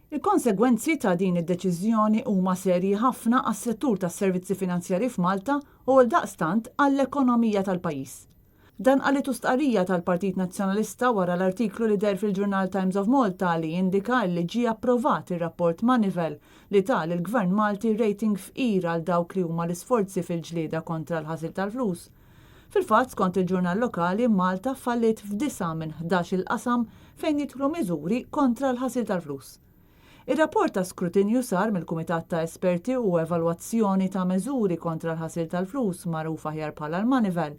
Il-konsegwenzi ta' din id-deċiżjoni huma serji ħafna għas-settur tas-servizzi finanzjarji f'Malta u għaldaqstant għall-ekonomija tal-pajjiż. Dan qalet stqarrija tal-Partit Nazzjonalista wara l-artiklu li der fil-Journal Times of Malta li jindika li ġie approvat ir-rapport Manivel li tal il-Gvern Malti rating fqir għal dawk li huma l-isforzi fil-ġlieda kontra l-ħasil tal-flus. Fil-fatt skont il-ġurnal lokali Malta fallit f'9 minn 11 il-qasam fejn jidħlu miżuri kontra l-ħasil tal-flus. Ir-rapport ta' skrutinju sar mill-Kumitat ta' Esperti u Evalwazzjoni ta' Meżuri kontra l-ħasil tal-flus magħruf aħjar bħala l-Manivel.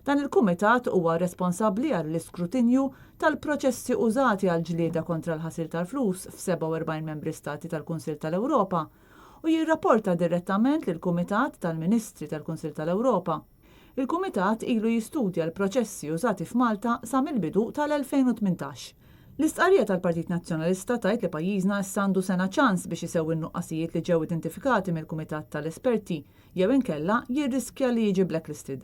Dan il-Kumitat huwa responsabbli għall-iskrutinju tal-proċessi użati għal ġlieda kontra l-ħasil tal-flus f'47 membri stati tal-Kunsill tal-Ewropa u jirrapporta direttament lill-Kumitat tal-Ministri tal-Kunsill tal-Ewropa. Il-Kumitat ilu jistudja l-proċessi użati f'Malta sa mill-bidu tal-2018. L-istqarrija tal-Partit Nazzjonalista tajt li pajjiżna issa għandu sena ċans biex isewwi n-nuqqasijiet li ġew identifikati mill-Kumitat tal-Esperti jew inkella jirriskja li jiġi blacklisted.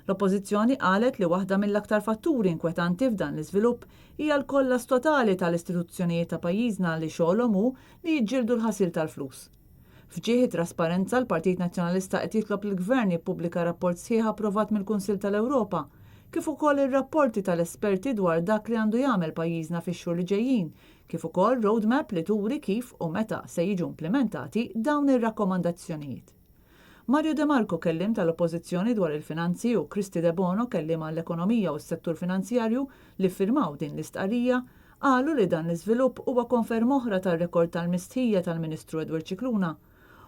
L-Oppożizzjoni qalet li waħda mill-aktar fatturi inkwetanti f'dan l-iżvilupp hija l-kollass totali tal-istituzzjonijiet ta' pajjiżna li xogħolhom hu li jiġġieldu l-ħasil tal-flus. F'ġieħi trasparenza l-Partit Nazzjonalista qed jitlob lill-Gvern jippubblika rapport sħiħ approvat mill-Kunsill tal-Ewropa kif ukoll ir-rapporti tal-esperti dwar dak li għandu jagħmel pajjiżna fix-xhur li ġejjin, kif ukoll roadmap li turi kif u meta se jiġu implementati dawn ir-rakkomandazzjonijiet. Mario De Marco kellim tal-Oppożizzjoni dwar il-finanzi u Kristi De Bono kellim għall-ekonomija u s-settur finanzjarju li ffirmaw din l-istqarrija qalu li dan l-iżvilupp huwa konferm oħra tar-rekord tal-mistħija tal-Ministru Edward Cicluna.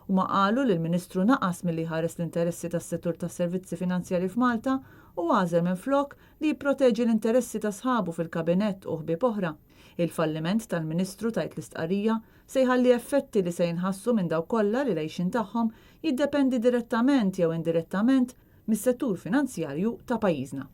Huma qalu li l-Ministru naqas milli ħares l-interessi tas-settur tas-servizzi finanzjarji f'Malta u għażel minflok li jipproteġi l-interessi ta' sħabu fil-kabinett u ħbieb oħra. Il-falliment tal-Ministru tajt l-istqarrija se jħalli effetti li se jinħassu minn dawk kollha li l-għejxin tagħhom jiddependi direttament jew indirettament mis-settur finanzjarju ta' pajjiżna.